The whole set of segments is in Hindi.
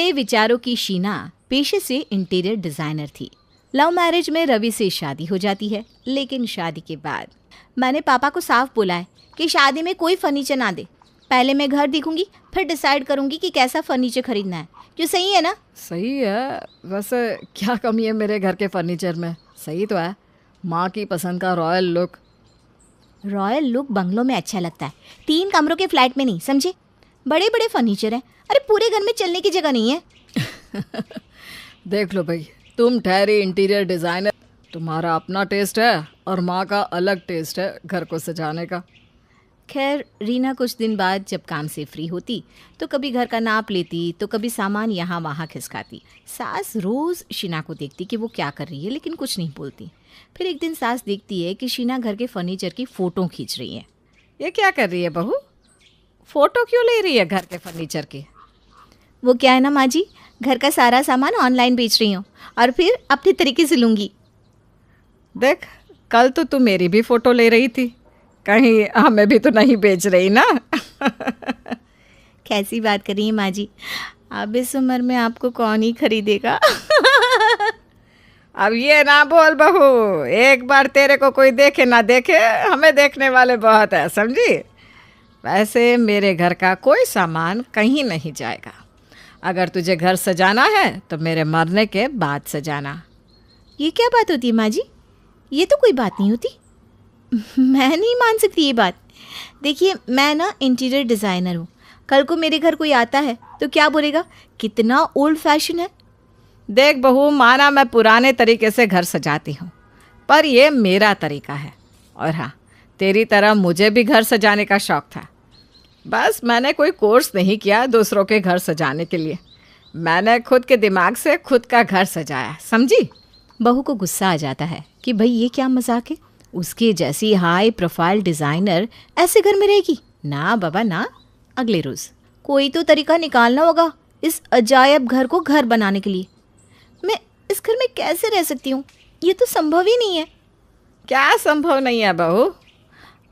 खुले विचारों की शीना पेशे से इंटीरियर डिजाइनर थी। लव मैरिज में रवि से शादी हो जाती है, लेकिन शादी के बाद मैंने पापा को साफ बोला है कि शादी में कोई फर्नीचर ना दे। पहले मैं घर देखूंगी, फिर डिसाइड करूंगी कि कैसा फर्नीचर खरीदना है। जो सही है ना? सही है। वैसे क्या कमी है मेरे घर के फर्नीचर में? सही तो है। माँ की पसंद का रॉयल लुक। रॉयल लुक बंगलों में अच्छा लगता है, 3 कमरों के फ्लैट में नहीं, समझे? बड़े बड़े फर्नीचर हैं। अरे पूरे घर में चलने की जगह नहीं है। देख लो भाई, तुम ठहरी इंटीरियर डिज़ाइनर, तुम्हारा अपना टेस्ट है और माँ का अलग टेस्ट है घर को सजाने का। खैर, रीना कुछ दिन बाद जब काम से फ्री होती तो कभी घर का नाप लेती, तो कभी सामान यहाँ वहाँ खिसकाती। सास रोज़ शीना को देखती कि वो क्या कर रही है, लेकिन कुछ नहीं बोलती। फिर एक दिन सास देखती है कि शीना घर के फर्नीचर की फ़ोटो खींच रही है। ये क्या कर रही है बहू? फ़ोटो क्यों ले रही है घर के फर्नीचर की? वो क्या है ना माँ जी, घर का सारा सामान ऑनलाइन बेच रही हूँ और फिर अपने तरीके से लूँगी। देख, कल तो तू मेरी भी फ़ोटो ले रही थी, कहीं हमें भी तो नहीं बेच रही ना? कैसी बात कर रही हैं माँ जी, अब इस उम्र में आपको कौन ही खरीदेगा। अब ये ना बोल बहू, एक बार तेरे को कोई देखे ना देखे, हमें देखने वाले बहुत है, समझी? वैसे मेरे घर का कोई सामान कहीं नहीं जाएगा। अगर तुझे घर सजाना है तो मेरे मरने के बाद सजाना। ये क्या बात होती है माँ जी? ये तो कोई बात नहीं होती। मैं नहीं मान सकती ये बात। देखिए, मैं ना इंटीरियर डिज़ाइनर हूँ। कल को मेरे घर कोई आता है तो क्या बोलेगा, कितना ओल्ड फैशन है। देख बहू, माना मैं पुराने तरीके से घर सजाती हूँ, पर ये मेरा तरीका है। और हाँ, तेरी तरह मुझे भी घर सजाने का शौक़ था। बस मैंने कोई कोर्स नहीं किया दूसरों के घर सजाने के लिए। मैंने खुद के दिमाग से खुद का घर सजाया, समझी? बहू को गुस्सा आ जाता है कि भाई ये क्या मजाक है, उसके जैसी हाई प्रोफाइल डिज़ाइनर ऐसे घर में रहेगी? ना बाबा ना। अगले रोज़ कोई तो तरीका निकालना होगा इस अजायब घर को घर बनाने के लिए। मैं इस घर में कैसे रह सकती हूँ? ये तो संभव ही नहीं है। क्या संभव नहीं है बहू?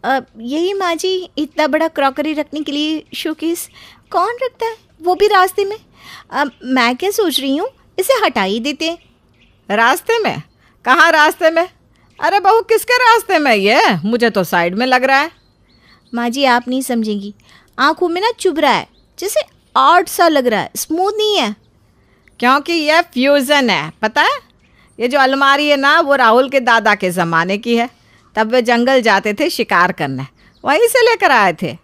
यही माँ जी, इतना बड़ा क्रॉकरी रखने के लिए शोकेस कौन रखता है, वो भी रास्ते में। मैं क्या सोच रही हूँ, इसे हटा ही देते हैं। रास्ते में? कहाँ रास्ते में? अरे बहू, किसके रास्ते में? ये मुझे तो साइड में लग रहा है। माँ जी, आप नहीं समझेंगी, आंखों में ना चुभ रहा है, जैसे आर्ट सा लग रहा है, स्मूथ नहीं है। क्योंकि ये फ्यूज़न है, पता है? ये जो अलमारी है ना, वो राहुल के दादा के ज़माने की है। तब वे जंगल जाते थे शिकार करने, वहीं से लेकर आए थे।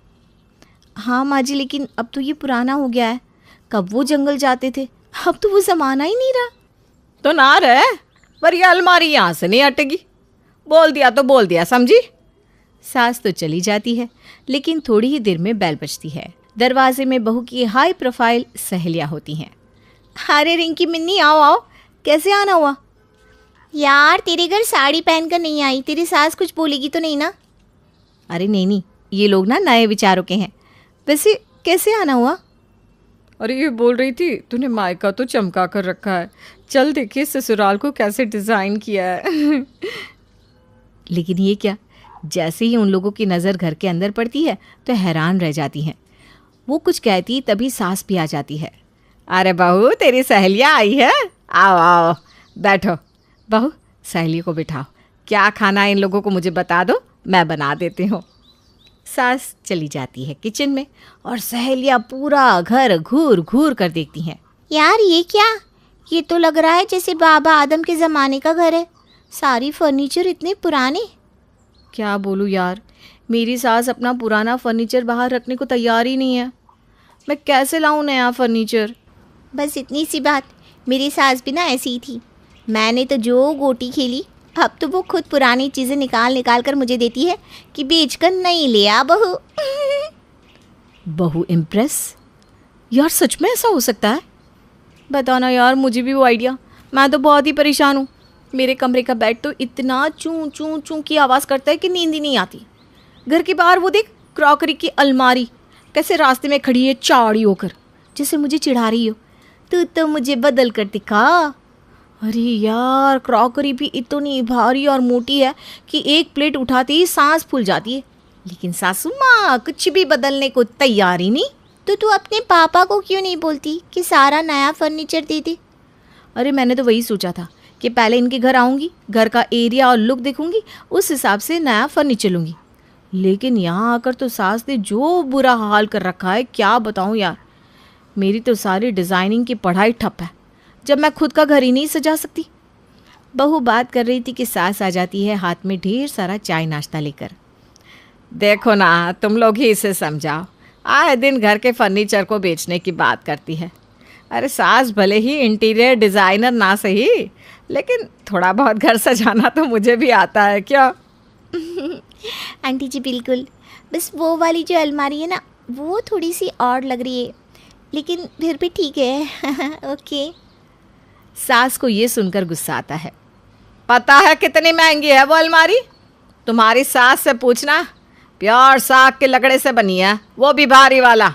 हाँ माँ जी, लेकिन अब तो ये पुराना हो गया है। कब वो जंगल जाते थे, अब तो वो ज़माना ही नहीं रहा। तो ना रहे, पर ये अलमारी यहाँ से नहीं हटेगी। बोल दिया तो बोल दिया, समझी? सास तो चली जाती है, लेकिन थोड़ी ही देर में बेल बजती है। दरवाजे में बहू की हाई प्रोफाइल सहेलियाँ होती हैं। अरे रिंकी मिन्नी, आओ आओ, कैसे आना हुआ? यार, तेरे घर साड़ी पहनकर नहीं आई, तेरी सास कुछ बोलेगी तो नहीं ना? अरे नहीं, ये लोग ना नए विचारों के हैं। वैसे कैसे आना हुआ? अरे ये बोल रही थी, तूने मायका तो चमका कर रखा है, चल देखिए ससुराल को कैसे डिज़ाइन किया है। लेकिन ये क्या, जैसे ही उन लोगों की नज़र घर के अंदर पड़ती है तो हैरान रह जाती हैं। वो कुछ कहती तभी सास भी आ जाती है। अरे बहू, तेरी सहेलियाँ आई है, आओ आओ बैठो। बहू, सहेली को बिठाओ। क्या खाना है इन लोगों को मुझे बता दो, मैं बना देती हूँ। सास चली जाती है किचन में और सहेलियाँ पूरा घर घूर घूर कर देखती हैं। यार ये क्या, ये तो लग रहा है जैसे बाबा आदम के ज़माने का घर है। सारी फर्नीचर इतने पुराने। क्या बोलूँ यार, मेरी सास अपना पुराना फर्नीचर बाहर रखने को तैयार ही नहीं है। मैं कैसे लाऊं नया फर्नीचर? बस इतनी सी बात, मेरी सास भी ना ऐसी ही थी। मैंने तो जो गोटी खेली, अब तो वो खुद पुरानी चीज़ें निकाल कर मुझे देती है कि बेचकर नहीं ले आ बहू। बहू इम्प्रेस? यार सच में ऐसा हो सकता है? बताओ ना यार, मुझे भी वो आइडिया। मैं तो बहुत ही परेशान हूँ। मेरे कमरे का बेड तो इतना चूं चूं चूं की आवाज़ करता है कि नींद ही नहीं आती। घर के बाहर वो देख, क्रॉकरी की अलमारी कैसे रास्ते में खड़ी है चाड़ी होकर, जैसे मुझे चिढ़ा रही हो। तू तो मुझे बदल कर दिखा। अरे यार, क्रॉकरी भी इतनी भारी और मोटी है कि एक प्लेट उठाते ही सांस फूल जाती है। लेकिन सासू माँ कुछ भी बदलने को तैयार ही नहीं। तो तू अपने पापा को क्यों नहीं बोलती कि सारा नया फर्नीचर दे दे? अरे मैंने तो वही सोचा था कि पहले इनके घर आऊँगी, घर का एरिया और लुक देखूंगी, उस हिसाब से नया फर्नीचर लूँगी। लेकिन यहाँ आकर तो सास ने जो बुरा हाल कर रखा है क्या बताऊँ यार। मेरी तो सारी डिज़ाइनिंग की पढ़ाई ठप है जब मैं खुद का घर ही नहीं सजा सकती। बहू बात कर रही थी कि सास आ जाती है हाथ में ढेर सारा चाय नाश्ता लेकर। देखो ना, तुम लोग ही इसे समझाओ, आए दिन घर के फर्नीचर को बेचने की बात करती है। अरे सास भले ही इंटीरियर डिज़ाइनर ना सही, लेकिन थोड़ा बहुत घर सजाना तो मुझे भी आता है क्या। आंटी जी बिल्कुल, बस वो वाली जो अलमारी है ना वो थोड़ी सी और लग रही है, लेकिन फिर भी ठीक है। ओके। सास को ये सुनकर गुस्सा आता है। पता है कितनी महंगी है वो अलमारी? तुम्हारी सास से पूछना, प्योर साग के लकड़े से बनी है, वो भी भारी वाला।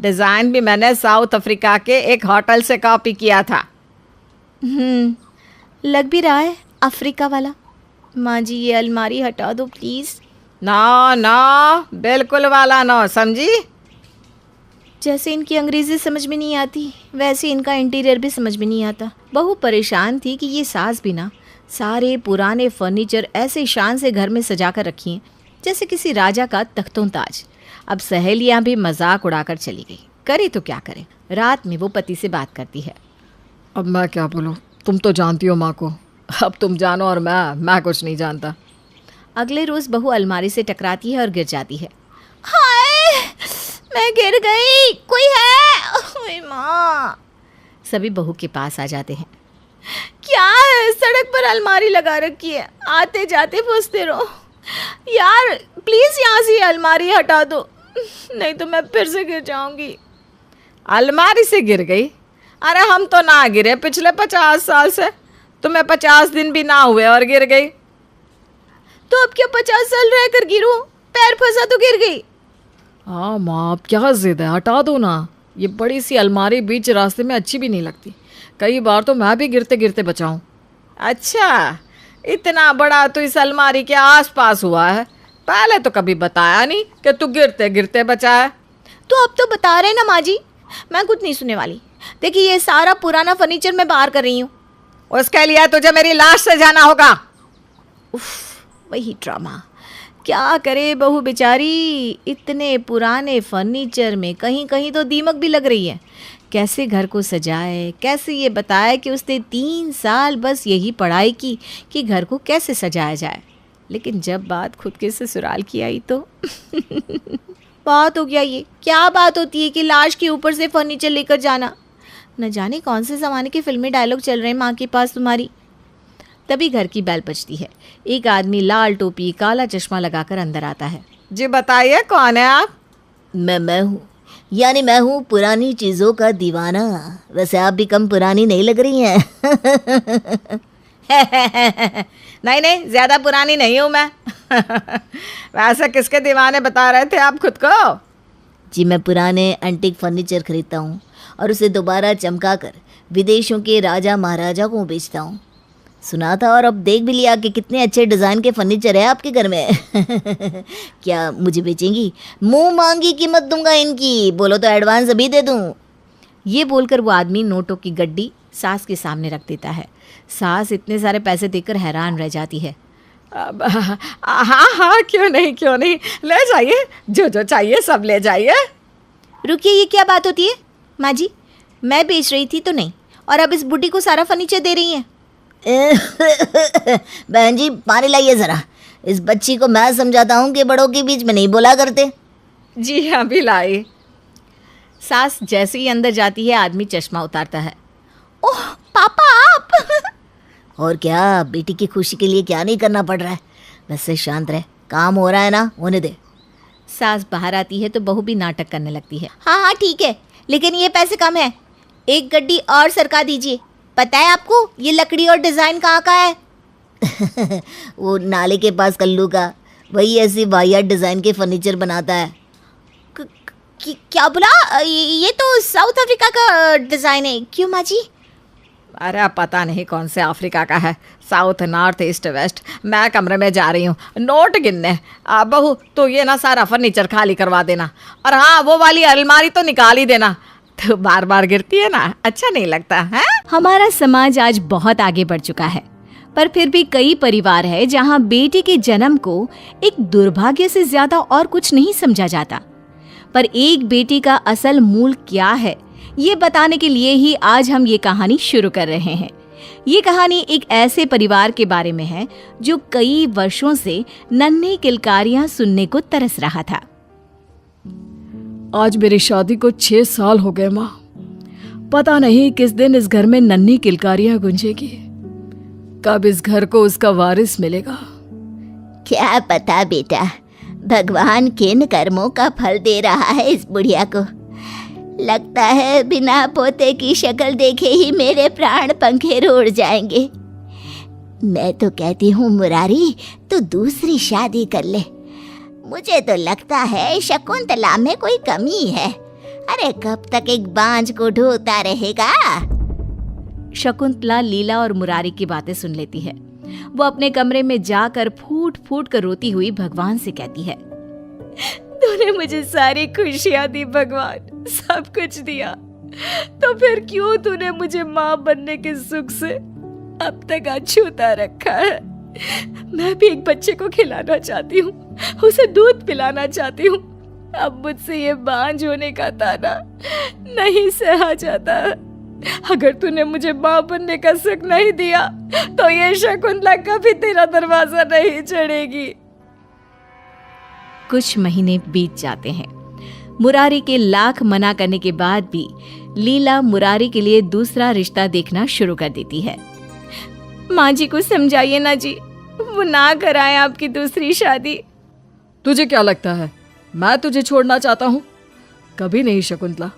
डिज़ाइन भी मैंने साउथ अफ्रीका के एक होटल से कॉपी किया था। लग भी रहा है अफ्रीका वाला। माँ जी ये अलमारी हटा दो प्लीज़। ना ना, बिल्कुल वाला ना, समझी? जैसे इनकी अंग्रेज़ी समझ में नहीं आती वैसे इनका इंटीरियर भी समझ में नहीं आता। बहू परेशान थी कि ये सास भी ना सारे पुराने फर्नीचर ऐसे शान से घर में सजा कर रखी हैं जैसे किसी राजा का तख्तों ताज। अब सहेलियां भी मजाक उड़ाकर चली गई। करे तो क्या करे। रात में वो पति से बात करती है। अब मैं क्या बोलूँ, तुम तो जानती हो माँ को, अब तुम जानो और मैं कुछ नहीं जानता। अगले रोज़ बहू अलमारी से टकराती है और गिर जाती है। हाय, मैं गिर गई, कोई है? ओए माँ। सभी बहू के पास आ जाते हैं। क्या है, सड़क पर अलमारी लगा रखी है, आते जाते पूछते रहो। यार प्लीज़ यहाँ से अलमारी हटा दो, नहीं तो मैं फिर से गिर जाऊंगी। अलमारी से गिर गई? अरे हम तो ना गिरे पिछले 50 साल से, तुम्हें 50 दिन भी ना हुए और गिर गई। तो अब क्या 50 साल रहकर गिरूं? पैर फंसा तो गिर गई। हाँ माँ, अब क्या जिद है, हटा दो ना। ये बड़ी सी अलमारी बीच रास्ते में अच्छी भी नहीं लगती। कई बार तो मैं भी गिरते गिरते बचाऊं। अच्छा, इतना बड़ा तो इस अलमारी के आसपास हुआ है, पहले तो कभी बताया नहीं कि तू गिरते गिरते बचा है। तो अब तो बता रहे ना माँ जी, मैं कुछ नहीं सुनने वाली। देखिए ये सारा पुराना फर्नीचर मैं बाहर कर रही हूँ। उसके लिए तुझे मेरी लाश से जाना होगा। उफ, वही ड्रामा। क्या करे बहू बेचारी, इतने पुराने फर्नीचर में कहीं कहीं तो दीमक भी लग रही है। कैसे घर को सजाए, कैसे ये बताए कि उसने 3 साल बस यही पढ़ाई की कि घर को कैसे सजाया जाए। लेकिन जब बात खुद के ससुराल की आई तो बात हो गया। ये क्या बात होती है कि लाश के ऊपर से फर्नीचर लेकर जाना। न जाने कौन से ज़माने के फिल्मी डायलॉग चल रहे हैं माँ के पास तुम्हारी। तभी घर की बेल बजती है। एक आदमी लाल टोपी काला चश्मा लगाकर अंदर आता है। जी बताइए, कौन है आप? मैं हूँ, यानी मैं हूँ पुरानी चीज़ों का दीवाना। वैसे आप भी कम पुरानी नहीं लग रही हैं। नहीं नहीं, ज़्यादा पुरानी नहीं हूँ मैं। वैसे किसके दीवाने बता रहे थे आप खुद को? जी मैं पुराने एंटीक फर्नीचर खरीदता हूँ और उसे दोबारा चमका कर विदेशों के राजा महाराजा को बेचता हूँ। सुना था और अब देख भी लिया कि कितने अच्छे डिज़ाइन के फर्नीचर है आपके घर में। क्या मुझे बेचेंगी? मुंह मांगी कीमत दूंगा इनकी, बोलो तो एडवांस अभी दे दूँ। ये बोलकर वो आदमी नोटों की गड्डी सास के सामने रख देता है। सास इतने सारे पैसे देकर हैरान रह जाती है। हाँ, क्यों नहीं, ले जाइए, जो जो चाहिए सब ले जाइए। रुकिए, ये क्या बात होती है माँ जी? मैं बेच रही थी तो नहीं, और अब इस बुढ़ी को सारा फर्नीचर दे रही हैं। बहन जी पानी लाइए ज़रा, इस बच्ची को मैं समझाता हूँ कि बड़ों के बीच में नहीं बोला करते। जी हाँ, भी लाई। सास जैसे ही अंदर जाती है आदमी चश्मा उतारता है। ओह पापा आप। और क्या, बेटी की खुशी के लिए क्या नहीं करना पड़ रहा है। वैसे शांत रहे, काम हो रहा है ना, होने दे। सास बाहर आती है तो बहू भी नाटक करने लगती है। हाँ ठीक है, लेकिन ये पैसे कम है, एक गड्डी और सरका दीजिए। पता है आपको ये लकड़ी और डिज़ाइन कहाँ का है? वो नाले के पास कल्लू का, वही ऐसी वाहियात डिज़ाइन के फर्नीचर बनाता है। क्या बोला? ये तो साउथ अफ्रीका का डिज़ाइन है। क्यों माँ जी? अरे अब पता नहीं कौन से अफ्रीका का है, साउथ नॉर्थ ईस्ट वेस्ट। मैं कमरे में जा रही हूँ नोट गिनने। बहू तो ये ना सारा फर्नीचर खाली करवा देना, और हाँ वो वाली अलमारी तो निकाल ही देना, तो बार बार गिरती है ना, अच्छा नहीं लगता है। हमारा समाज आज बहुत आगे बढ़ चुका है, पर फिर भी कई परिवार है जहाँ बेटे के जन्म को एक दुर्भाग्य से ज्यादा और कुछ नहीं समझा जाता। पर एक बेटी का असल मूल क्या है, ये बताने के लिए ही आज हम ये कहानी शुरू कर रहे हैं। ये कहानी एक ऐसे परिवार के बारे में है जो कई वर्षों से नन्ही किलकारियां सुनने को तरस रहा था। आज मेरी शादी को 6 साल हो गए माँ। पता नहीं किस दिन इस घर में नन्ही किलकारियां गूंजेगी, कब इस घर को उसका वारिस मिलेगा। क्या पता बेटा, भगवान किन कर्मों का फल दे रहा है इस बुढ़िया को। लगता है बिना पोते की शक्ल देखे ही मेरे प्राण पंखेर उड़ जाएंगे। मैं तो कहती हूँ मुरारी, तू दूसरी शादी कर ले। मुझे तो लगता है शकुंतला में कोई कमी है। अरे कब तक एक बांझ को ढोता रहेगा। शकुंतला लीला और मुरारी की बातें सुन लेती है। वो अपने कमरे में जाकर फूट फूट कर रोती हुई भगवान से कहती है, तूने मुझे सारी खुशियां दी भगवान, सब कुछ दिया, तो फिर क्यों तूने मुझे माँ बनने के सुख से अब तक अछूता रखा है। मैं भी एक बच्चे को खिलाना चाहती हूँ, उसे दूध पिलाना चाहती हूँ। अब मुझसे ये बांझ होने का ताना नहीं सहा जाता। अगर तूने मुझे माँ बनने का सुख नहीं दिया तो ये शकुंतला कभी तेरा दरवाजा नहीं चढ़ेगी। कुछ महीने बीत जाते हैं। मुरारी के लाख मना करने के बाद भी लीला मुरारी के लिए दूसरा रिश्ता देखना शुरू कर देती है। माँ जी को समझाइए ना जी, वो ना कराए आपकी दूसरी शादी। तुझे क्या लगता है मैं तुझे छोड़ना चाहता हूँ? कभी नहीं शकुंतला,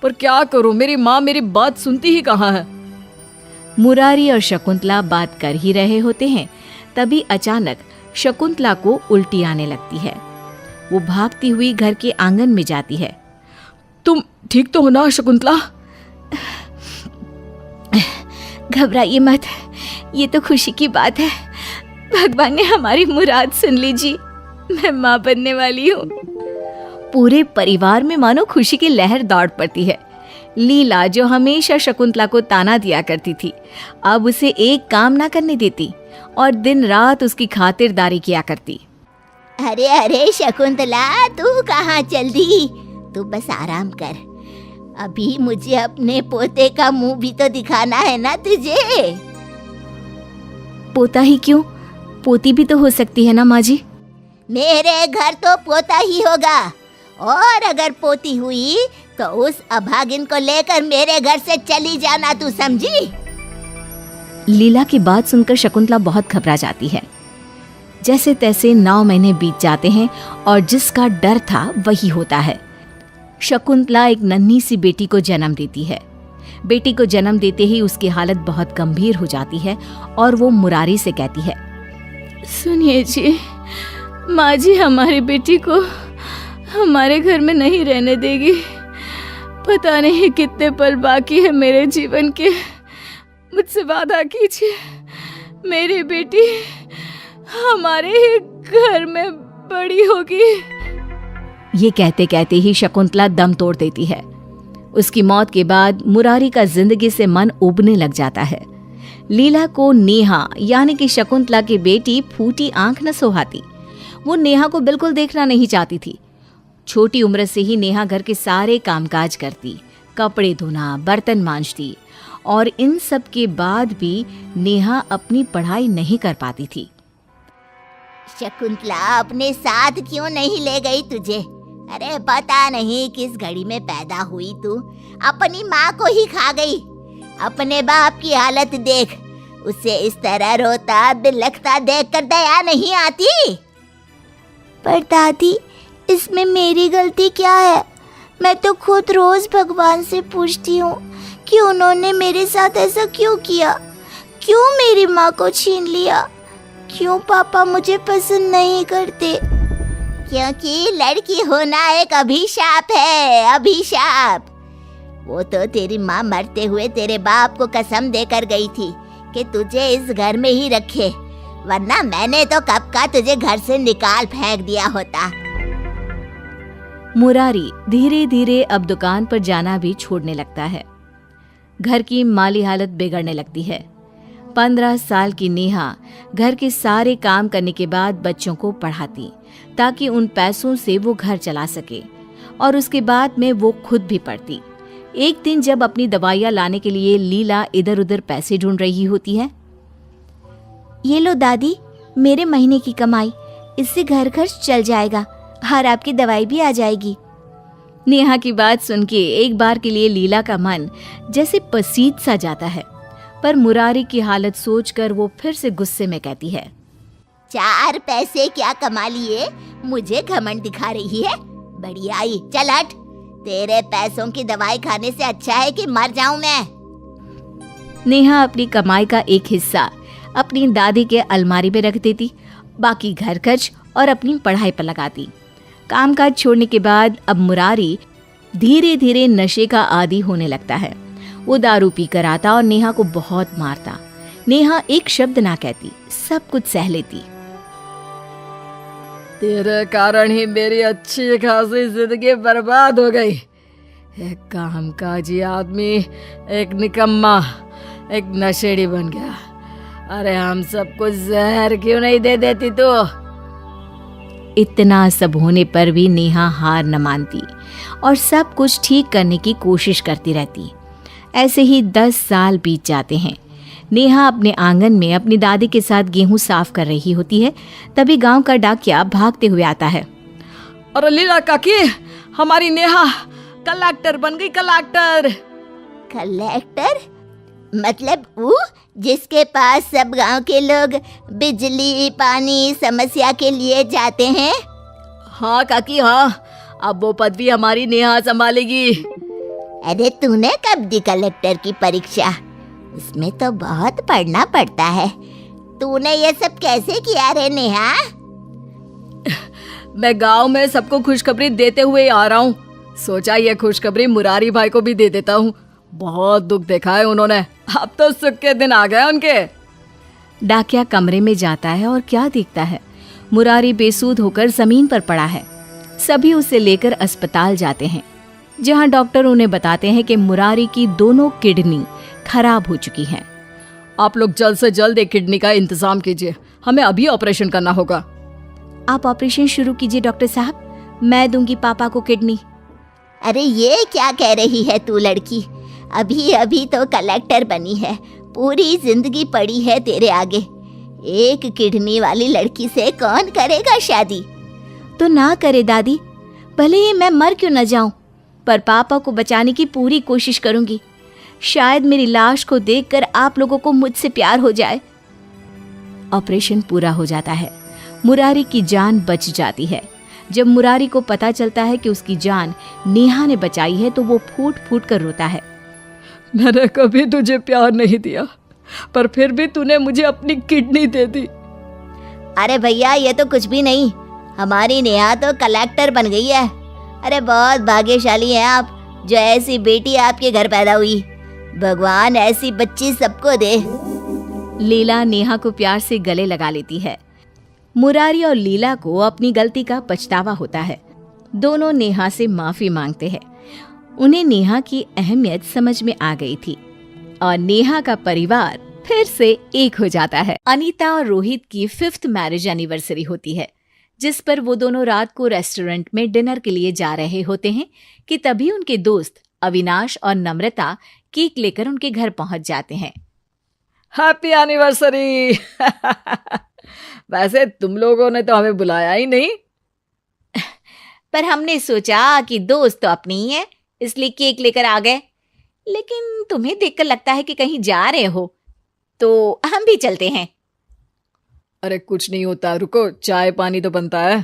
पर क्या करूं, मेरी माँ मेरी बात सुनती ही कहाँ है। मुरारी और शकुंतला बात कर ही रहे होते हैं, तभी अचानक शकुंतला को उल्टी आने लगती है। वो भागती हुई घर के आंगन में जाती है। तुम ठीक तो हो ना शकुंतला? घबराइए मत, ये तो खुशी की बात है। भगवान ने हमारी मुराद सुन ली जी, मैं माँ बनने वाली हूँ। पूरे परिवार में मानो खुशी की लहर दौड़ पड़ती है। लीला जो हमेशा शकुंतला को ताना दिया करती थी, अब उसे एक काम ना करने देती और दिन रात उसकी खातिरदारी किया करती। अरे अरे शकुंतला, तू कहाँ चल दी? तू बस आराम कर, अभी मुझे अपने पोते का मुंह भी तो दिखाना है ना तुझे। पोता ही क्यों, पोती भी तो हो सकती है ना माँ जी। मेरे घर तो पोता ही होगा, और अगर पोती हुई तो उस अभागिन को लेकर मेरे घर से चली जाना, तू समझी? लीला की बात सुनकर शकुंतला बहुत घबरा जाती है। जैसे तैसे 9 महीने बीत जाते हैं और जिसका डर था वही होता है। शकुंतला एक नन्ही सी बेटी को जन्म देती है। बेटी को जन्म देते ही उसकी हालत बहुत गंभीर हो जाती है और वो मुरारी से कहती है, सुनिए जी, माँ जी हमारी बेटी को हमारे घर में नहीं रहने देगी। पता नहीं कितने पल बाकी है मेरे जीवन के, मुझसे वादा कीजिए मेरी बेटी हमारे ही घर में बड़ी होगी। ये कहते कहते ही शकुंतला दम तोड़ देती है। उसकी मौत के बाद मुरारी का जिंदगी से मन उबने लग जाता है। लीला को नेहा यानी कि शकुंतला की बेटी फूटी आंख न सुहाती। वो नेहा को बिल्कुल देखना नहीं चाहती थी। छोटी उम्र से ही नेहा घर के सारे कामकाज करती, कपड़े धोना, बर्तन मांजती, और इन सब के बाद भी नेहा अपनी पढ़ाई नहीं कर पाती थी। शकुंतला अपने साथ क्यों नहीं ले गई तुझे? अरे पता नहीं किस घड़ी में पैदा हुई तू, अपनी माँ को ही खा गई। अपने बाप की हालत देख, उसे इस तरह रोता बिलखता देखकर दया नहीं आती। पर दादी, इसमें मेरी गलती क्या है? मैं तो खुद रोज भगवान से पूछती हूँ कि उन्होंने मेरे साथ ऐसा क्यों किया, क्यों मेरी माँ को छीन लिया, क्यों पापा मुझे पसंद नहीं करते? क्योंकि लड़की होना एक अभिशाप है, अभिशाप। वो तो तेरी माँ मरते हुए तेरे बाप को कसम देकर गई थी कि तुझे इस घर में ही रखे, वरना मैंने तो कब का तुझे घर से निकाल फेंक दिया होता। मुरारी धीरे धीरे अब दुकान पर जाना भी छोड़ने लगता है। घर की माली हालत बिगड़ने लगती है। 15 साल की नेहा घर के सारे काम करने के बाद बच्चों को पढ़ाती ताकि उन पैसों से वो घर चला सके, और उसके बाद में वो खुद भी पढ़ती। एक दिन जब अपनी दवाइयाँ लाने के लिए लीला इधर उधर पैसे ढूंढ रही होती है। ये लो दादी, मेरे महीने की कमाई, इससे घर खर्च चल जाएगा और आपकी दवाई भी आ जाएगी। नेहा की बात सुन के एक बार के लिए लीला का मन जैसे पसीज सा जाता है, पर मुरारी की हालत सोचकर वो फिर से गुस्से में कहती है, 4 पैसे क्या कमा लिए, मुझे घमंड दिखा रही है। बढ़िया आई, चल हट। तेरे पैसों की दवाई खाने से अच्छा है कि मर जाऊं मैं। नेहा अपनी कमाई का एक हिस्सा अपनी दादी के अलमारी में रख देती, बाकी घर खर्च और अपनी पढ़ाई पर लगाती। कामकाज छोड़ने के बाद अब मुरारी धीरे धीरे नशे का आदी होने लगता है। वो दारू पी कर आता और नेहा को बहुत मारता। नेहा एक शब्द ना कहती, सब कुछ सह लेती। तेरे कारण ही मेरी अच्छी खासी जिंदगी बर्बाद हो गई। एक कामकाजी आदमी, एक निकम्मा, एक नशेड़ी बन गया। अरे हम सबको जहर क्यों नहीं दे देती तू? इतना सब होने पर भी नेहा हार न मानती और सब कुछ ठीक करने की कोशिश करती रहती। ऐसे ही 10 साल बीत जाते हैं। नेहा अपने आंगन में अपनी दादी के साथ गेहूं साफ कर रही होती है। तभी गांव का डाकिया भागते हुए आता है। अरे लीला काकी, हमारी नेहा कलेक्टर बन गई। कलेक्टर? कलेक्टर मतलब वो जिसके पास सब गांव के लोग बिजली पानी समस्या के लिए जाते हैं? हाँ काकी हाँ, अब वो पदवी हमारी नेहा संभालेगी। अरे तूने कब दी कलेक्टर की परीक्षा? इसमें तो बहुत पढ़ना पड़ता है। तूने ये सब कैसे किया रे नेहा? मैं गांव में सबको खुशखबरी देते हुए आ रहा हूँ। सोचा ये खुशखबरी मुरारी भाई को भी दे देता हूँ। बहुत दुख देखा है उन्होंने, अब तो सुख के दिन आ गए उनके। डाकिया कमरे में जाता है और क्या देखता है, मुरारी बेसुध होकर जमीन पर पड़ा है। सभी उसे लेकर अस्पताल जाते हैं, जहां डॉक्टर उन्हें बताते हैं कि मुरारी की दोनों किडनी खराब हो चुकी हैं। आप लोग जल्द से जल्द एक किडनी का इंतजाम कीजिए, हमें अभी ऑपरेशन करना होगा। आप ऑपरेशन शुरू कीजिए डॉक्टर साहब, मैं दूंगी पापा को किडनी। अरे ये क्या कह रही है तू लड़की? अभी अभी तो कलेक्टर बनी है, पूरी जिंदगी पड़ी है तेरे आगे। एक किडनी वाली लड़की से कौन करेगा शादी? तो ना करे दादी, भले ही मैं मर क्यों न जाऊं, पर पापा को बचाने की पूरी कोशिश करूंगी। शायद मेरी लाश को देखकर आप लोगों को मुझसे प्यार हो जाए। ऑपरेशन पूरा हो जाता है। मुरारी की जान बच जाती है। जब मुरारी को पता चलता है कि उसकी जान नेहा ने बचाई है तो वो फूट फूट कर रोता है। मैंने कभी तुझे प्यार नहीं दिया, पर फिर भी तूने मुझे अपनी किडनी दे दी। अरे भैया ये तो कुछ भी नहीं, हमारी नेहा तो कलेक्टर बन गई है। अरे बहुत भाग्यशाली हैं आप, जो ऐसी बेटी आपके घर पैदा हुई। भगवान ऐसी बच्ची सबको दे। लीला नेहा को प्यार से गले लगा लेती है। मुरारी और लीला को अपनी गलती का पछतावा होता है। दोनों नेहा से माफी मांगते हैं। उन्हें नेहा की अहमियत समझ में आ गई थी और नेहा का परिवार फिर से एक हो जाता है। अनीता और रोहित की 5th मैरिज एनिवर्सरी होती है, जिस पर वो दोनों रात को रेस्टोरेंट में डिनर के लिए जा रहे होते हैं कि तभी उनके दोस्त अविनाश और नम्रता केक लेकर उनके घर पहुंच जाते हैं। Happy anniversary. वैसे तुम लोगों ने तो हमें बुलाया ही नहीं। पर हमने सोचा कि दोस्त तो अपनी ही है, इसलिए केक लेकर आ गए। लेकिन तुम्हें देखकर लगता है कि कहीं जा रहे हो, तो हम भी चलते हैं। अरे कुछ नहीं होता, रुको, चाय पानी तो बनता है।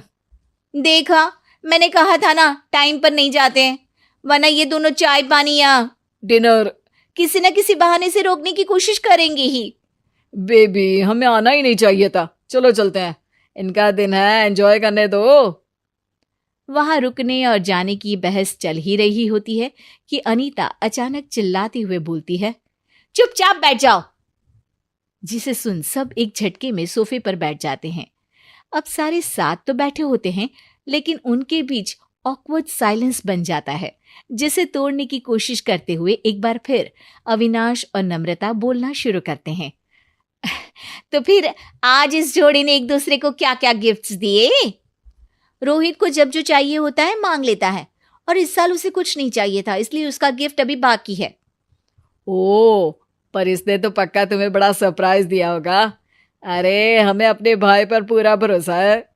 देखा, मैंने कहा था ना टाइम पर नहीं जाते हैं, वरना ये दोनों चाय पानी या डिनर किसी न किसी बहाने से रोकने की कोशिश करेंगे ही। बेबी हमें आना ही नहीं चाहिए था। चलो चलते हैं, इनका दिन है, एंजॉय करने दो। वहां रुकने और जाने की बहस चल ही रही होती है कि अनीता अचानक चिल्लाते हुए बोलती है, चुपचाप बैठ जाओ। जिसे सुन सब एक झटके में सोफे पर बैठ जाते हैं। अब सारे साथ तो बैठे होते हैं, लेकिन उनके बीच ऑकवर्ड साइलेंस बन जाता है, जिसे तोड़ने की कोशिश करते हुए एक बार फिर अविनाश और नम्रता बोलना शुरू करते हैं। तो फिर आज इस जोड़ी ने एक दूसरे को क्या क्या गिफ्ट्स दिए? रोहित को जब जो चाहिए होता है मांग लेता है, और इस साल उसे कुछ नहीं चाहिए था, इसलिए उसका गिफ्ट अभी बाकी है। ओ, पर इसने तो पक्का तुम्हें बड़ा सरप्राइज दिया होगा। अरे, हमें अपने भाई पर पूरा भरोसा है।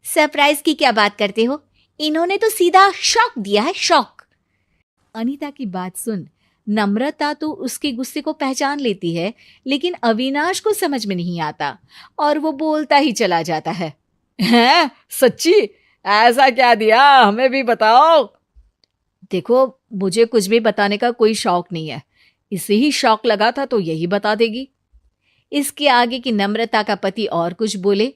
सरप्राइज की क्या बात करते हो? इन्होंने तो सीधा शॉक दिया है, शॉक। अनीता की बात सुन नम्रता तो उसके गुस्से को पहचान लेती है, लेकिन अविनाश को समझ में नहीं आता और वो बोलता ही चला जाता है। हैं? सच्ची? ऐसा क्या दिया? हमें भी बताओ। देखो, मुझे कुछ भी बताने का कोई शौक नहीं है। इसे ही शौक लगा था तो यही बता देगी। इसके आगे कि नम्रता का पति और कुछ बोले,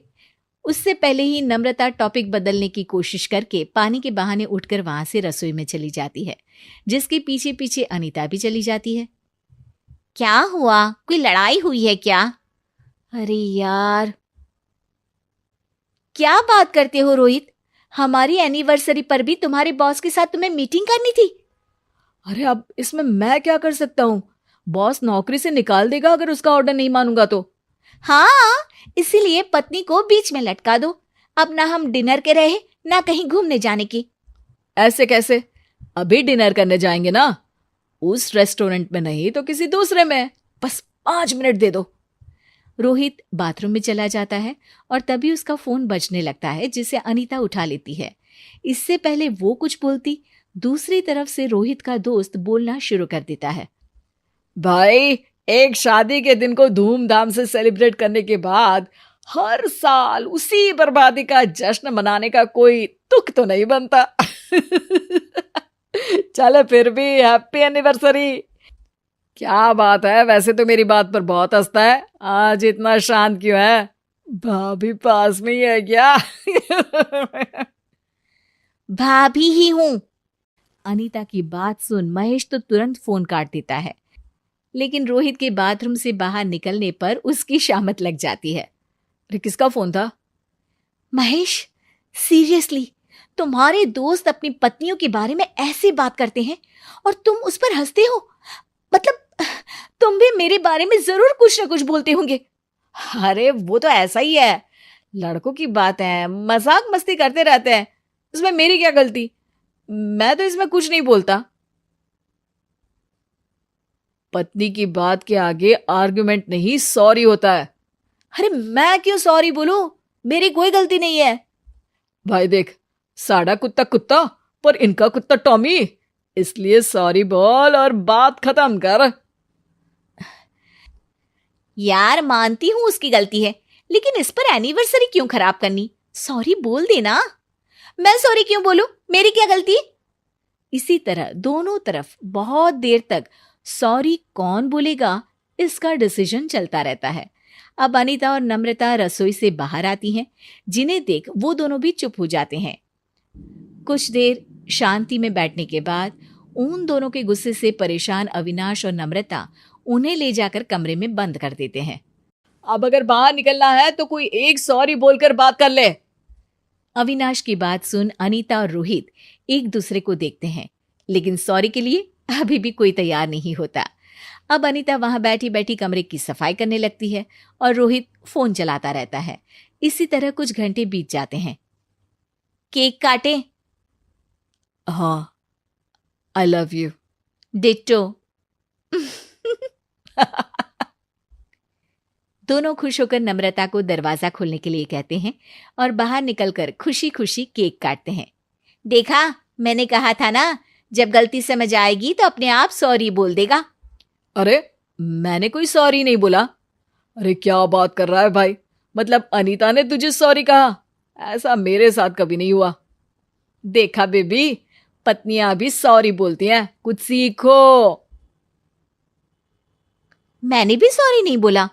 उससे पहले ही नम्रता टॉपिक बदलने की कोशिश करके पानी के बहाने उठकर वहां से रसोई में चली जाती है, जिसके पीछे पीछे अनीता भी चली जाती है। क्या हुआ? कोई लड़ाई हुई है क्या? अरे यार, क्या बात करते हो रोहित? हमारी एनिवर्सरी पर भी तुम्हारे बॉस के साथ तुम्हें मीटिंग करनी थी। अरे, अब इसमें मैं क्या कर सकता हूँ? बॉस नौकरी से निकाल देगा अगर उसका ऑर्डर नहीं मानूंगा तो। हाँ, इसीलिए पत्नी को बीच में लटका दो। अब ना हम डिनर के रहे, ना कहीं घूमने जाने की। ऐसे कैसे? अभी डिनर करने जाएंगे ना, उस रेस्टोरेंट में नहीं तो किसी दूसरे में। बस 5 मिनट दे दो। रोहित बाथरूम में चला जाता है और तभी उसका फोन बजने लगता है, जिसे अनीता उठा लेती है। इससे पहले वो कुछ बोलती, दूसरी तरफ से रोहित का दोस्त बोलना शुरू कर देता है। भाई, एक शादी के दिन को धूमधाम से सेलिब्रेट करने के बाद हर साल उसी बर्बादी का जश्न मनाने का कोई तुक तो नहीं बनता। चले फिर भी हैप्पी एनिवर्सरी। क्या बात है, वैसे तो मेरी बात पर बहुत हंसता है। आज इतना शांत क्यों है? भाभी पास में ही है क्या? भाभी ही हूं। अनीता की बात सुन महेश तो तुरंत फोन काट देता है, लेकिन रोहित के बाथरूम से बाहर निकलने पर उसकी शामत लग जाती है। अरे, किसका फोन था? महेश, सीरियसली, तुम्हारे दोस्त अपनी पत्नियों के बारे में ऐसे बात करते हैं और तुम उस पर हंसते हो? मतलब तुम भी मेरे बारे में जरूर कुछ ना कुछ बोलते होंगे। अरे, वो तो ऐसा ही है, लड़कों की बात है, मजाक मस्ती करते रहते हैं। इसमें मेरी क्या गलती? मैं तो इसमें कुछ नहीं बोलता। पत्नी की बात के आगे आर्गुमेंट नहीं, सॉरी होता है। अरे, मैं क्यों सॉरी बोलूं? मेरी कोई गलती नहीं है। भाई देख, साड़ा कुत्ता कुत्ता पर इनका कुत्ता टॉमी, इसलिए सॉरी बोल और बात खत्म कर। यार, मानती हूं उसकी गलती है, लेकिन इस पर एनिवर्सरी क्यों खराब करनी? सॉरी बोल देना। मैं सॉरी क्यों बोलूं? मेरी क्या गलती? इसी तरह दोनों तरफ बहुत देर तक सॉरी कौन बोलेगा इसका डिसीजन चलता रहता है। अब अनीता और नम्रता रसोई से बाहर आती हैं, जिन्हें देख वो दोनों भी चुप हो जाते हैं। कुछ देर शांति में बैठने के बाद उन दोनों के गुस्से से परेशान अविनाश और नम्रता उन्हें ले जाकर कमरे में बंद कर देते हैं। अब अगर बाहर निकलना है तो कोई एक सॉरी बोलकर बात कर ले। अविनाश की बात सुन अनीता और रोहित एक दूसरे को देखते हैं, लेकिन सॉरी के लिए अभी भी कोई तैयार नहीं होता। अब अनीता वहां बैठी बैठी कमरे की सफाई करने लगती है और रोहित फोन चलाता रहता है। इसी तरह कुछ घंटे बीत जाते हैं। केक काटे? हाँ, आई लव यू। डिट्टो। दोनों खुश होकर नम्रता को दरवाजा खोलने के लिए कहते हैं और बाहर निकलकर खुशी खुशी केक काटते हैं। देखा, मैंने कहा था ना, जब गलती समझ आएगी तो अपने आप सॉरी बोल देगा। अरे, मैंने कोई सॉरी नहीं बोला। अरे, क्या बात कर रहा है भाई? मतलब अनीता ने तुझे सॉरी कहा? ऐसा मेरे साथ कभी नहीं हुआ। देखा बेबी, पत्नियां भी सॉरी बोलती हैं, कुछ सीखो। मैंने भी सॉरी नहीं बोला।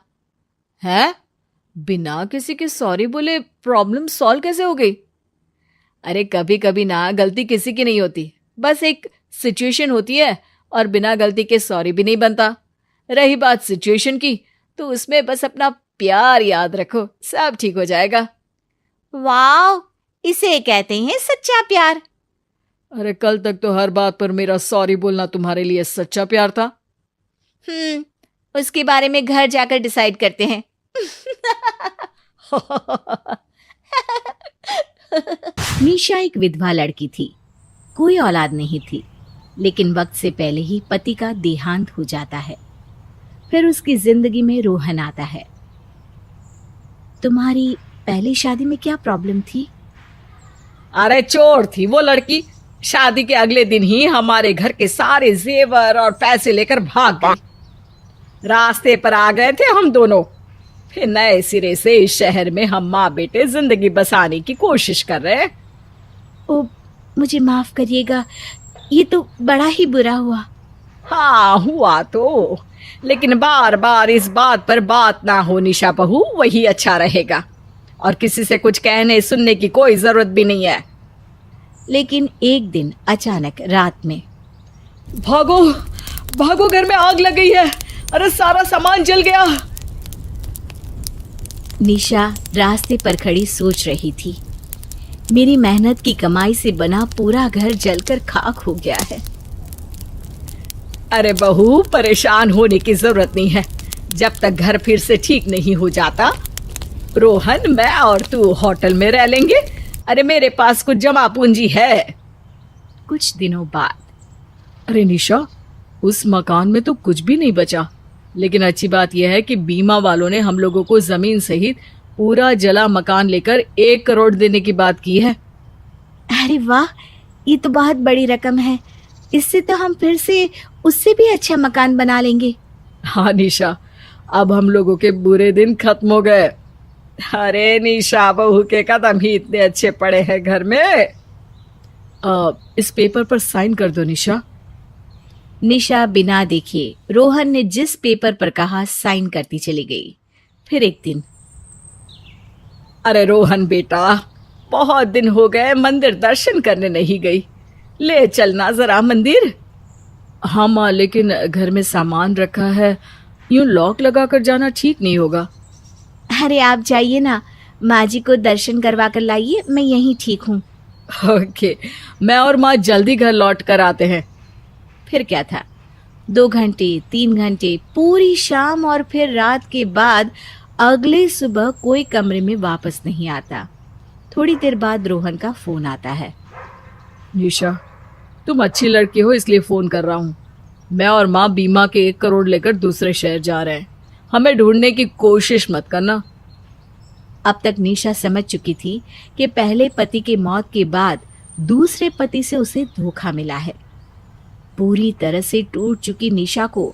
है? बिना किसी के सॉरी बोले प्रॉब्लम सॉल्व कैसे हो गई? अरे कभी कभी ना गलती किसी की नहीं होती, बस एक सिचुएशन होती है और बिना गलती के सॉरी भी नहीं बनता। रही बात सिचुएशन की, तो उसमें बस अपना प्यार याद रखो, सब ठीक हो जाएगा। वाह, इसे कहते हैं सच्चा प्यार। अरे कल तक तो हर बात पर मेरा सॉरी बोलना तुम्हारे लिए सच्चा प्यार था। उसके बारे में घर जाकर डिसाइड करते हैं। निशा एक विधवा लड़की थी, कोई औलाद नहीं थी, लेकिन वक्त से पहले ही पति का देहांत हो जाता है। फिर उसकी जिंदगी में रोहन आता है। तुम्हारी पहली शादी में क्या प्रॉब्लम थी? अरे चोर थी वो लड़की। शादी के अगले दिन ही हमारे घर के सारे जेवर और पैसे लेकर भाग गई। रास्ते पर आ गए थे हम दोनों। फिर नए सिरे से इस शहर में हम माँ बेटे जिंदगी बसाने की कोशिश कर रहे हैं। ओ, मुझे माफ करिएगा, ये तो बड़ा ही बुरा हुआ। हाँ हुआ तो, लेकिन बार बार इस बात पर बात ना हो निशा बहू, वही अच्छा रहेगा। और किसी से कुछ कहने सुनने की कोई जरूरत भी नहीं है। लेकिन एक दिन अचानक रात में, भागो भागो, घर में आग लग गई है, अरे सारा सामान जल गया। निशा रास्ते पर खड़ी सोच रही थी, मेरी मेहनत की कमाई से बना पूरा घर जलकर खाक हो गया है। अरे बहू, परेशान होने की जरूरत नहीं है। जब तक घर फिर से ठीक नहीं हो जाता, रोहन, मैं और तू होटल में रह लेंगे। अरे मेरे पास कुछ जमा पूंजी है। कुछ दिनों बाद, अरे निशा, उस मकान में तो कुछ भी नहीं बचा, लेकिन अच्छी बात यह है कि बीमा वालों ने हम लोगों को जमीन सहित पूरा जला मकान लेकर 1 करोड़ देने की बात की है। अरे वाह, ये तो बहुत बड़ी रकम है। इससे तो हम फिर से उससे भी अच्छा मकान बना लेंगे। हाँ निशा, अब हम लोगों के बुरे दिन खत्म हो गए। अरे निशा बहू के कदम ही इतने अच्छे पड़े हैं घर में। इस पेपर पर साइन कर दो निशा। निशा बिना देखे रोहन ने जिस पेपर पर कहा साइन करती चली गई। फिर एक दिन, अरे रोहन बेटा, बहुत दिन हो गए मंदिर दर्शन करने नहीं गई, ले चलना जरा मंदिर। हाँ माँ, लेकिन घर में सामान रखा है, यूं लॉक लगा कर जाना ठीक नहीं होगा। अरे आप जाइए ना, माँ जी को दर्शन करवा कर लाइए, मैं यहीं ठीक हूँ। ओके, मैं और माँ जल्दी घर लौट कर आते हैं। फिर क्या था, 2 घंटे 3 घंटे, पूरी शाम और फिर रात के बाद अगले सुबह कोई कमरे में वापस नहीं आता। थोड़ी देर बाद रोहन का फोन आता है। निशा, तुम अच्छी लड़की हो इसलिए फोन कर रहा हूँ। मैं और माँ बीमा के 1 करोड़ लेकर दूसरे शहर जा रहे हैं, हमें ढूंढने की कोशिश मत करना। अब तक निशा समझ चुकी थी कि पहले पति के मौत के बाद दूसरे पति से उसे धोखा मिला है। पूरी तरह से टूट चुकी निशा को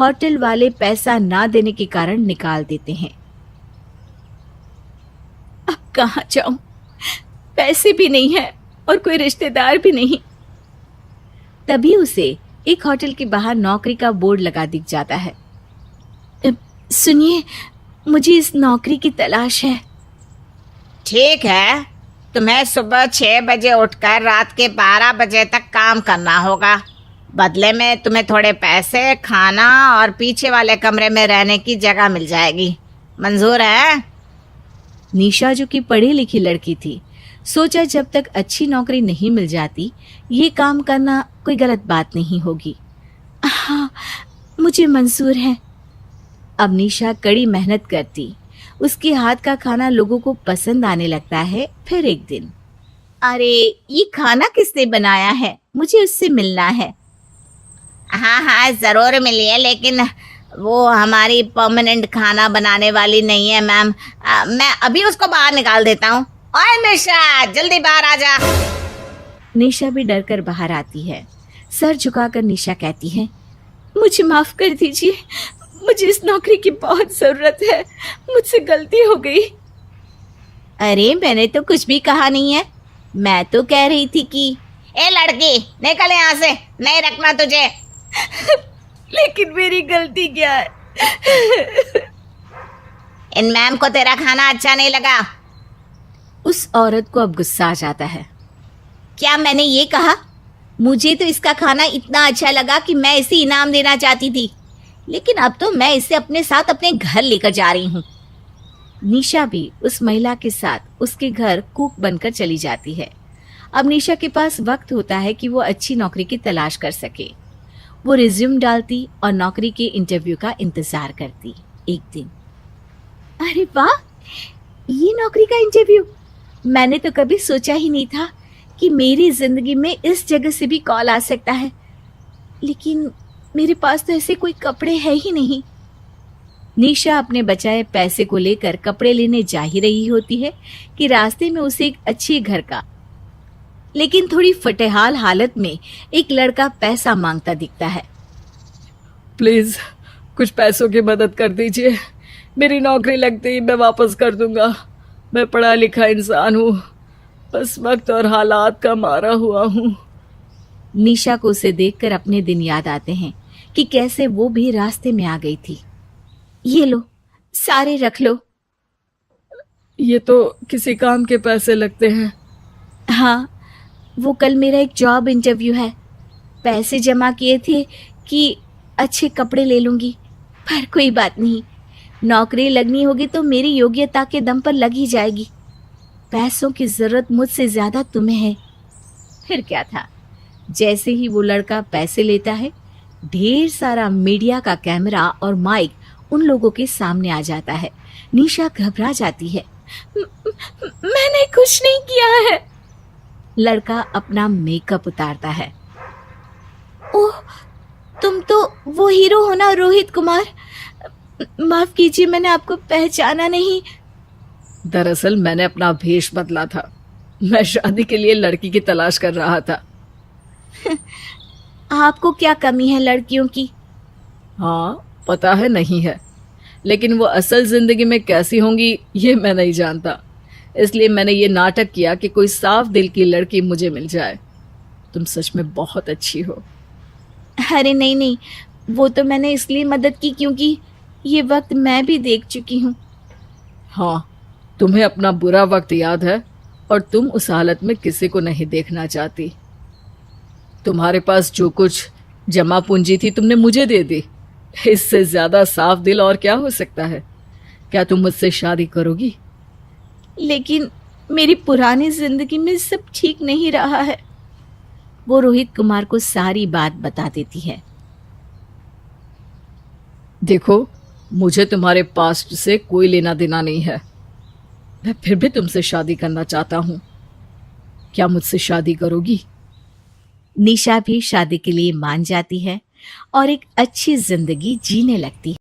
होटल वाले पैसा ना देने के कारण निकाल देते हैं। अब कहाँ जाऊं, पैसे भी नहीं है और कोई रिश्तेदार भी नहीं। तभी उसे एक होटल के बाहर नौकरी का बोर्ड लगा दिख जाता है। सुनिए, मुझे इस नौकरी की तलाश है। ठीक है, तुम्हें सुबह 6 बजे उठकर रात के 12 बजे तक काम करना होगा। बदले में तुम्हें थोड़े पैसे, खाना और पीछे वाले कमरे में रहने की जगह मिल जाएगी। मंजूर है? निशा, जो कि पढ़ी लिखी लड़की थी, सोचा जब तक अच्छी नौकरी नहीं मिल जाती ये काम करना कोई गलत बात नहीं होगी। हाँ, मुझे मंजूर है। अब निशा कड़ी मेहनत करती, उसके हाथ का खाना लोगों को पसंद आने लगता है। फिर एक दिन, अरे ये खाना किसने बनाया है, मुझे उससे मिलना है। हाँ हाँ ज़रूर मिलिए, लेकिन वो हमारी परमानेंट खाना बनाने वाली नहीं है मैम। मैं अभी उसको बाहर निकाल देता हूँ। ओए निशा, जल्दी बाहर आ जा। निशा भी डर कर बाहर आती है। सर झुकाकर निशा कहती है, मुझे माफ कर दीजिए, मुझे इस नौकरी की बहुत जरूरत है, मुझसे गलती हो गई। अरे मैंने तो कुछ भी कहा नहीं है, मैं तो कह रही थी कि ए लड़की, निकल यहाँ से, नहीं रखना तुझे। लेकिन मेरी गलती क्या है? इन मैम को तेरा खाना अच्छा नहीं लगा। उस औरत को अब गुस्सा आ जाता है। क्या मैंने ये कहा? मुझे तो इसका खाना इतना अच्छा लगा कि मैं इसे इनाम देना चाहती थी, लेकिन अब तो मैं इसे अपने साथ अपने घर लेकर जा रही हूँ। निशा भी उस महिला के साथ उसके घर कुक बनकर चली जाती है। अब निशा के पास वक्त होता है कि वो अच्छी नौकरी की तलाश कर सके। वो रिज्यूम डालती और नौकरी के इंटरव्यू का इंतजार करती। एक दिन, अरे वाह, ये नौकरी का इंटरव्यू! मैंने तो कभी सोचा ही नहीं था कि मेरी जिंदगी में इस जगह से भी कॉल आ सकता है, लेकिन मेरे पास तो ऐसे कोई कपड़े है ही नहीं। निशा अपने बचाए पैसे को लेकर कपड़े लेने जा ही रही होती है कि रास्ते में उसे एक अच्छे घर का, लेकिन थोड़ी फटेहाल हालत में एक लड़का पैसा मांगता दिखता है। प्लीज कुछ पैसों की मदद कर दीजिए, मेरी नौकरी लगते ही मैं वापस कर दूंगा। मैं पढ़ा लिखा इंसान हूँ, बस वक्त और हालात का मारा हुआ हूँ। निशा को उसे देखकर अपने दिन याद आते हैं कि कैसे वो भी रास्ते में आ गई थी। ये लो, सारे रख लो। ये तो किसी काम के पैसे लगते हैं। हाँ, वो कल मेरा एक जॉब इंटरव्यू है। पैसे जमा किए थे कि अच्छे कपड़े ले लूंगी, पर कोई बात नहीं, नौकरी लगनी होगी तो मेरी योग्यता के दम पर लग ही जाएगी। पैसों की जरूरत मुझसे ज्यादा तुम्हें है। फिर क्या था, जैसे ही वो लड़का पैसे लेता है, ढेर सारा मीडिया का कैमरा और माइक उन लोगों के सामने आ जाता है। निशा घबरा जाती है। मैंने कुछ नहीं किया है। लड़का अपना मेकअप उतारता है। ओह, तुम तो वो हीरो हो ना, रोहित कुमार। माफ कीजिए, मैंने आपको पहचाना नहीं। दरअसल मैंने अपना भेष बदला था। मैं शादी के लिए लड़की की तलाश कर रहा था। आपको क्या कमी है लड़कियों की? हाँ, पता है नहीं है, लेकिन वो असल जिंदगी में कैसी होंगी ये मैं नहीं जानता। इसलिए मैंने ये नाटक किया कि कोई साफ दिल की लड़की मुझे मिल जाए। तुम सच में बहुत अच्छी हो। अरे नहीं नहीं, वो तो मैंने इसलिए मदद की क्योंकि ये वक्त मैं भी देख चुकी हूँ। हाँ, तुम्हें अपना बुरा वक्त याद है और तुम उस हालत में किसी को नहीं देखना चाहती। तुम्हारे पास जो कुछ जमा पूंजी थी तुमने मुझे दे दी। इससे ज्यादा साफ दिल और क्या हो सकता है? क्या तुम मुझसे शादी करोगी? लेकिन मेरी पुरानी जिंदगी में सब ठीक नहीं रहा है। वो रोहित कुमार को सारी बात बता देती है। देखो, मुझे तुम्हारे पास्ट से कोई लेना देना नहीं है। मैं फिर भी तुमसे शादी करना चाहता हूं। क्या मुझसे शादी करोगी? निशा भी शादी के लिए मान जाती है और एक अच्छी जिंदगी जीने लगती है।